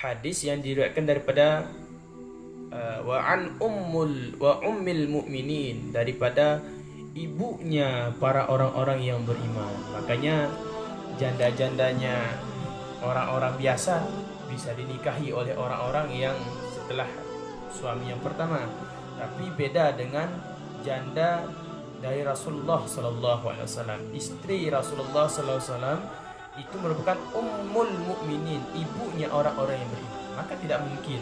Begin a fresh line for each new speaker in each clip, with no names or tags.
hadis yang diriwayatkan daripada wa ummil mu'minin, daripada ibunya para orang-orang yang beriman. Makanya janda-jandanya orang-orang biasa bisa dinikahi oleh orang-orang yang setelah suami yang pertama. Tapi beda dengan janda dari Rasulullah Sallallahu Alaihi Wasallam. Istri Rasulullah Sallallahu Alaihi Wasallam itu merupakan ummul mukminin, ibunya orang-orang yang beriman. Maka tidak mungkin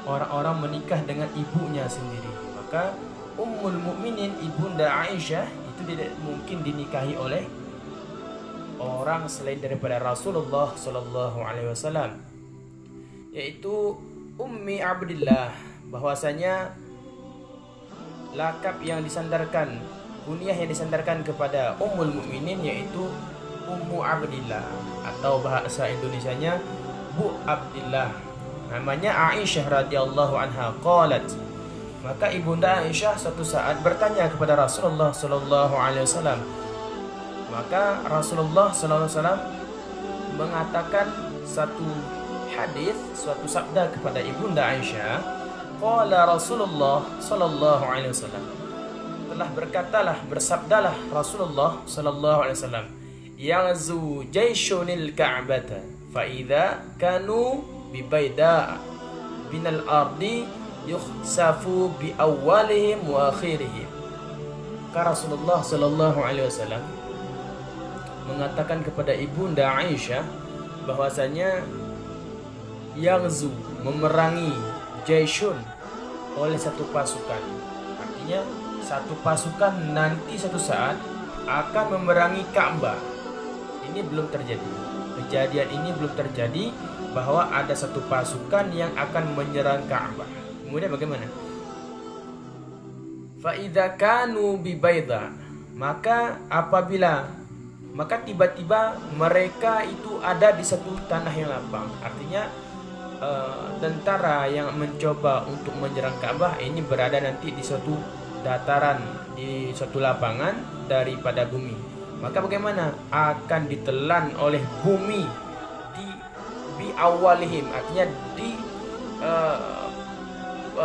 orang-orang menikah dengan ibunya sendiri. Maka ummul mukminin, ibunda Aisyah, itu tidak mungkin dinikahi oleh orang selain daripada Rasulullah Sallallahu Alaihi Wasallam, yaitu Ummi Abdillah. Bahwasanya lakap yang disandarkan, kunyah yang disandarkan kepada Ummul Mukminin yaitu Ummu Abdillah, atau bahasa Indonesianya Bu Abdillah. Namanya Aisyah radhiyallahu anha. Qalat, maka ibunda Aisyah suatu saat bertanya kepada Rasulullah sallallahu alaihi wasallam. Maka Rasulullah sallallahu alaihi wasallam mengatakan satu hadis, suatu sabda kepada ibunda Aisyah. Qala Rasulullah sallallahu alaihi wasallam, telah berkatalah, bersabdalah Rasulullah sallallahu alaihi wasallam, yaghzu jayshunil ka'bata fa idza kanu bi baida binal ardi yukhsafu bi awwalihim wa akhirihim. Maka Rasulullah sallallahu alaihi wasallam mengatakan kepada ibunda Aisyah bahwasanya yaghzu, memerangi, jayshun, oleh satu pasukan. Artinya satu pasukan nanti satu saat akan memerangi Ka'bah. Ini belum terjadi. Kejadian ini belum terjadi bahwa ada satu pasukan yang akan menyerang Ka'bah. Kemudian bagaimana? Fa idza kanu bi baida, maka tiba-tiba mereka itu ada di satu tanah yang lapang. Artinya tentara yang mencoba untuk menyerang Ka'bah ini berada nanti di suatu dataran, di suatu lapangan daripada bumi. Maka bagaimana? Akan ditelan oleh bumi bi awalihim, artinya di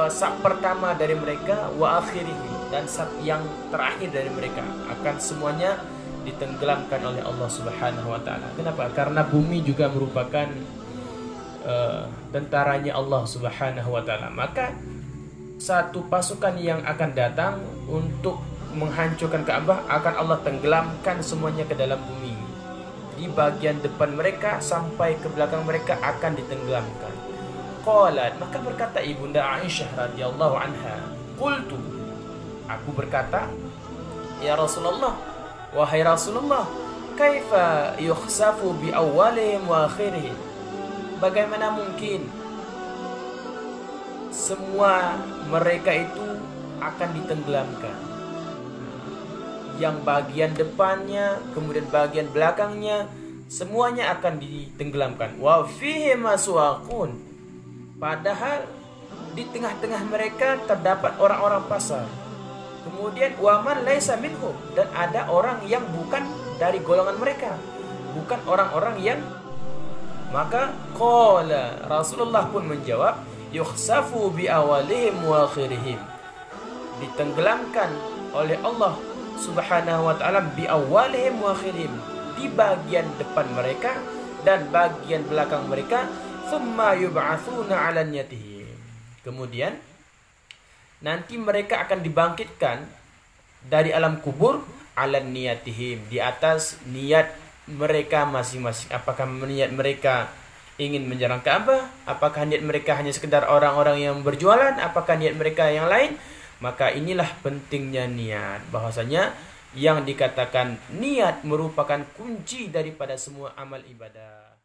sab pertama dari mereka, wa akhirihim, dan sab yang terakhir dari mereka, akan semuanya ditenggelamkan oleh Allah Subhanahu wa taala. Kenapa? Karena bumi juga merupakan tentaranya Allah Subhanahu wa taala. Maka satu pasukan yang akan datang untuk menghancurkan Ka'bah akan Allah tenggelamkan semuanya ke dalam bumi. Di bagian depan mereka sampai ke belakang mereka akan ditenggelamkan. Qalat, maka berkata ibunda Aisyah radhiyallahu anha, qultu, aku berkata, ya Rasulullah, wahai Rasulullah, kaifa yukhsafu bi awwalihim wa akhirihim? Bagaimana mungkin semua mereka itu akan ditenggelamkan? Yang bagian depannya, kemudian bagian belakangnya, semuanya akan ditenggelamkan. Wa fihi maswaqun, padahal di tengah-tengah mereka terdapat orang-orang pasar. Kemudian waman laisa minhum, dan ada orang yang bukan dari golongan mereka, bukan orang-orang yang. Maka qala, Rasulullah pun menjawab, yukhsafu bi awalihim wa akhirihim, ditenggelamkan oleh Allah Subhanahu wa taala bi awalihim wa akhirihim, di bagian depan mereka dan bagian belakang mereka, thumma yub'atsuna 'ala niyatihim, kemudian nanti mereka akan dibangkitkan dari alam kubur, 'ala niyatihim, di atas niat mereka masing-masing. Apakah niat mereka ingin menyerang Ka'bah? Apakah niat mereka hanya sekedar orang-orang yang berjualan? Apakah niat mereka yang lain? Maka inilah pentingnya niat. Bahwasanya yang dikatakan niat merupakan kunci daripada semua amal ibadah.